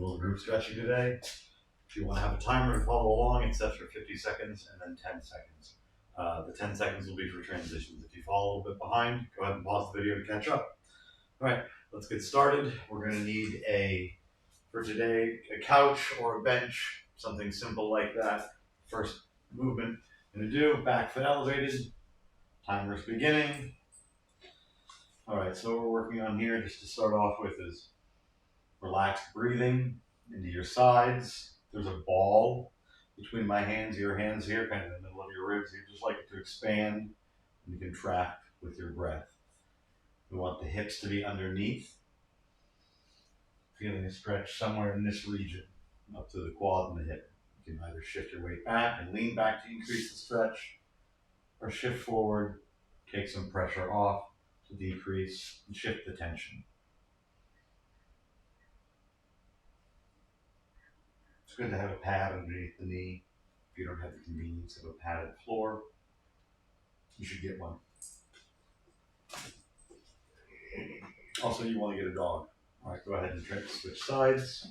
a little group stretching today. If you want to have a timer to follow along, it's set for 50 seconds and then 10 seconds. The 10 seconds will be for transitions. If you fall a little bit behind, go ahead and pause the video to catch up. All right, let's get started. We're going to need for today, a couch or a bench, something simple like that. First movement I'm going to do, back foot elevated, timer's beginning. All right, so what we're working on here, just to start off with, is relaxed breathing into your sides. There's a ball between my hands, your hands here, kind of in the middle of your ribs. You'd just like it to expand and contract with your breath. We want the hips to be underneath. Feeling a stretch somewhere in this region, up to the quad and the hip. You can either shift your weight back and lean back to increase the stretch, or shift forward, take some pressure off to decrease and shift the tension. It's good to have a pad underneath the knee. If you don't have the convenience of a padded floor, you should get one. Also, you want to get a dog. All right, go ahead and try to switch sides.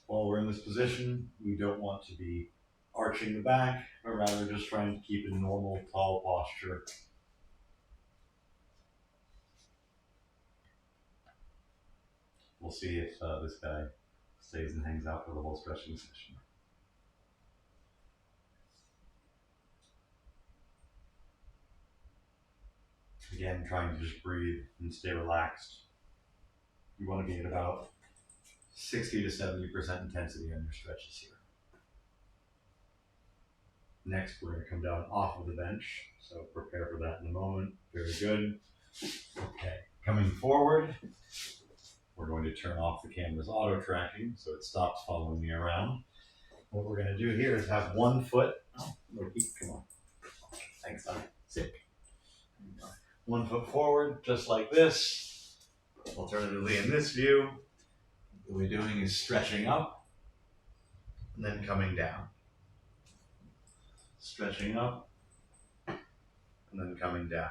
While we're in this position, we don't want to be arching the back, but rather just trying to keep a normal, tall posture. We'll see if this guy stays and hangs out for the whole stretching session. Again, trying to just breathe and stay relaxed. You want to be at about 60 to 70% intensity on your stretches here. Next, we're going to come down off of the bench, so prepare for that in a moment. Very good. Okay, coming forward, we're going to turn off the camera's auto tracking so it stops following me around. What we're going to do here is have one foot. Oh, come on. Thanks, son. Sit. One foot forward, just like this. Alternatively, in this view, what we're doing is stretching up and then coming down. Stretching up and then coming down.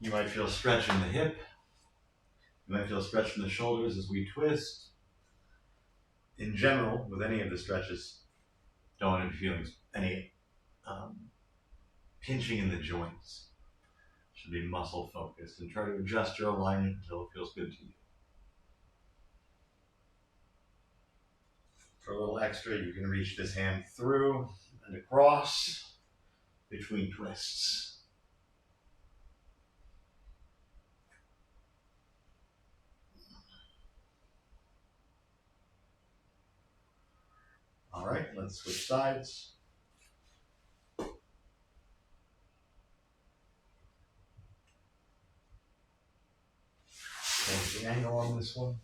You might feel stretch in the hip. You might feel stretch in the shoulders as we twist. In general, with any of the stretches, don't want to be feeling any pinching in the joints. Should be muscle focused, and try to adjust your alignment until it feels good to you. For a little extra, you can reach this hand through and across between twists. All right, let's switch sides. Change the angle on this one.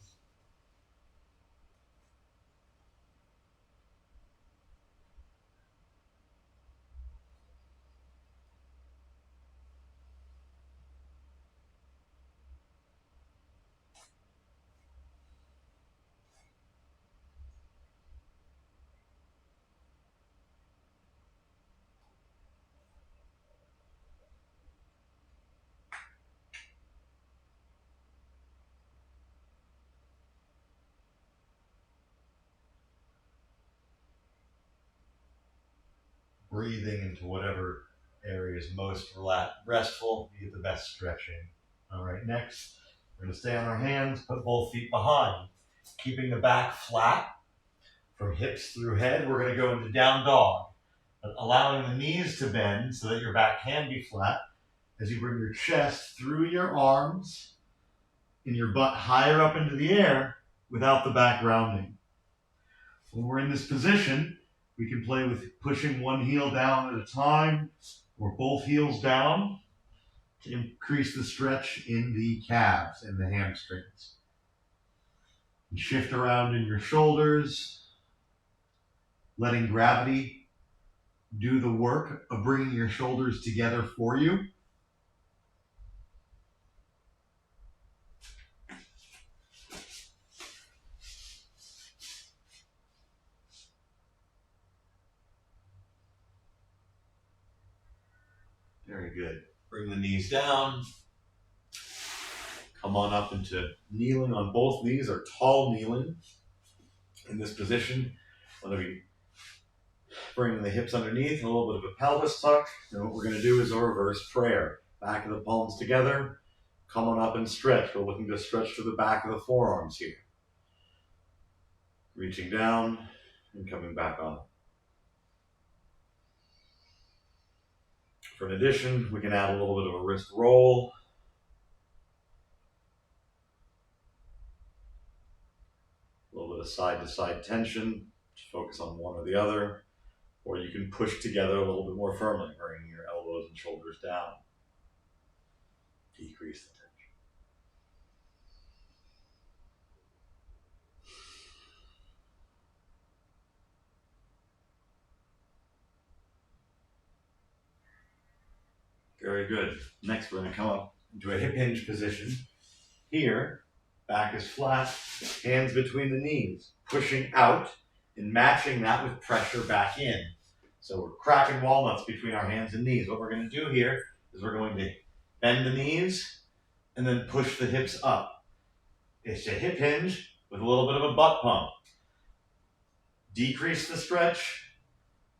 Breathing into whatever area is most restful, you get the best stretching. All right, next, we're going to stay on our hands, put both feet behind, keeping the back flat from hips through head. We're going to go into down dog, allowing the knees to bend so that your back can be flat as you bring your chest through your arms and your butt higher up into the air without the back rounding. When we're in this position, we can play with pushing one heel down at a time or both heels down to increase the stretch in the calves and the hamstrings. And shift around in your shoulders, letting gravity do the work of bringing your shoulders together for you. Very good. Bring the knees down. Come on up into kneeling on both knees, or tall kneeling. In this position, whether we bring the hips underneath, a little bit of a pelvis tuck. And what we're going to do is a reverse prayer. Back of the palms together. Come on up and stretch. We're looking to stretch to the back of the forearms here. Reaching down and coming back up. For an addition, we can add a little bit of a wrist roll. A little bit of side-to-side tension. Just focus on one or the other. Or you can push together a little bit more firmly, bringing your elbows and shoulders down. Decrease the tension. Very good. Next, we're going to come up into a hip hinge position. Here, back is flat, hands between the knees, pushing out and matching that with pressure back in. So we're cracking walnuts between our hands and knees. What we're going to do here is we're going to bend the knees and then push the hips up. It's a hip hinge with a little bit of a butt pump. Decrease the stretch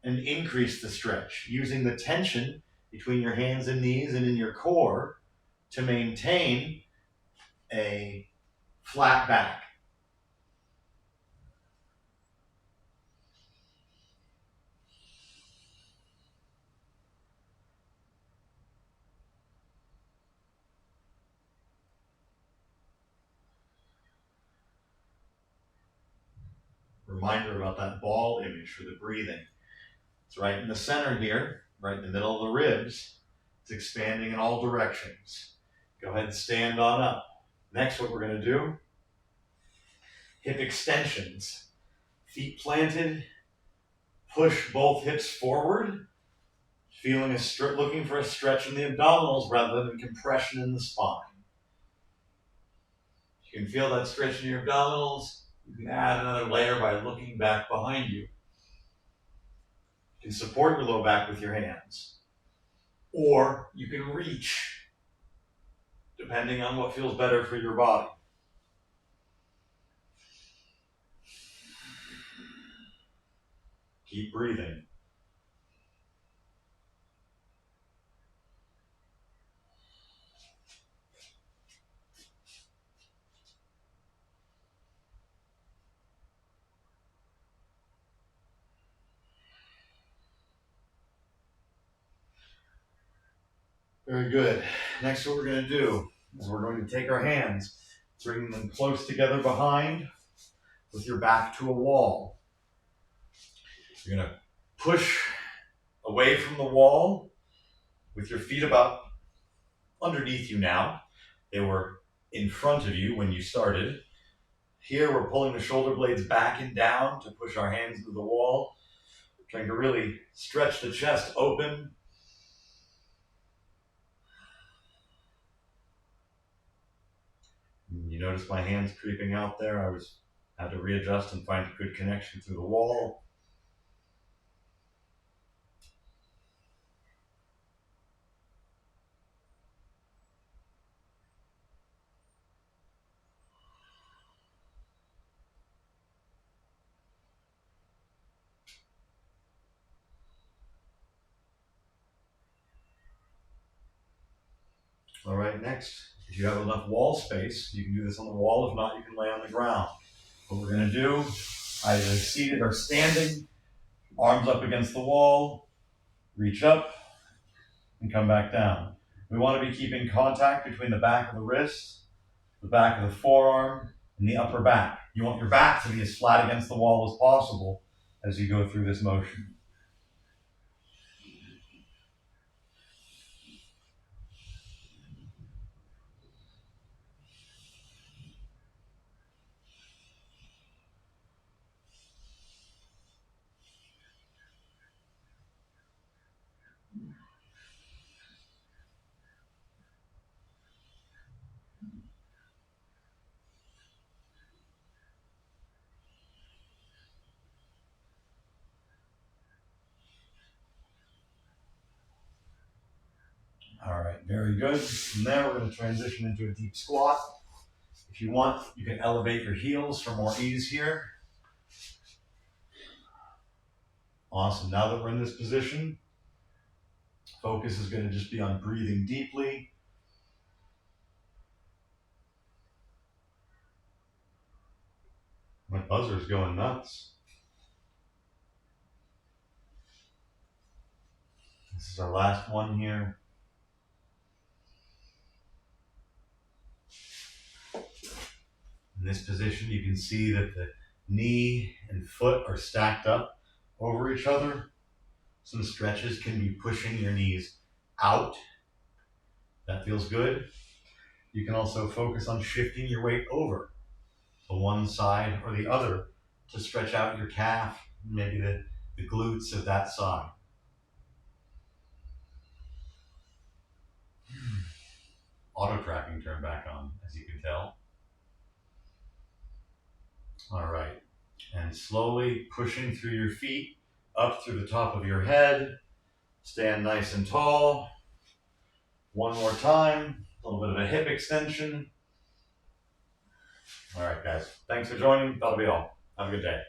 and increase the stretch, using the tension between your hands and knees and in your core to maintain a flat back. Reminder about that ball image for the breathing. It's right in the center here, right in the middle of the ribs. It's expanding in all directions. Go ahead and stand on up. Next, what we're going to do, hip extensions. Feet planted, push both hips forward, feeling looking for a stretch in the abdominals rather than compression in the spine. You can feel that stretch in your abdominals. You can add another layer by looking back behind you. You can support your low back with your hands. Or you can reach, depending on what feels better for your body. Keep breathing. Very good. Next, what we're going to do is we're going to take our hands, bring them close together behind with your back to a wall. You're going to push away from the wall with your feet about underneath you now. They were in front of you when you started. Here, we're pulling the shoulder blades back and down to push our hands into the wall, trying to really stretch the chest open. You notice my hands creeping out there. Had to readjust and find a good connection through the wall. All right, next, if you have enough wall space, you can do this on the wall. If not, you can lay on the ground. What we're going to do, either seated or standing, arms up against the wall, reach up, and come back down. We want to be keeping contact between the back of the wrist, the back of the forearm, and the upper back. You want your back to be as flat against the wall as possible as you go through this motion. All right, very good. From there, we're going to transition into a deep squat. If you want, you can elevate your heels for more ease here. Awesome. Now that we're in this position, focus is going to just be on breathing deeply. My buzzer's going nuts. This is our last one here. In this position, you can see that the knee and foot are stacked up over each other. Some stretches can be pushing your knees out. That feels good. You can also focus on shifting your weight over to one side or the other to stretch out your calf, maybe the glutes of that side. Auto tracking turned back on, as you can tell. All right. And slowly pushing through your feet up through the top of your head. Stand nice and tall. One more time. A little bit of a hip extension. All right, guys. Thanks for joining. That'll be all. Have a good day.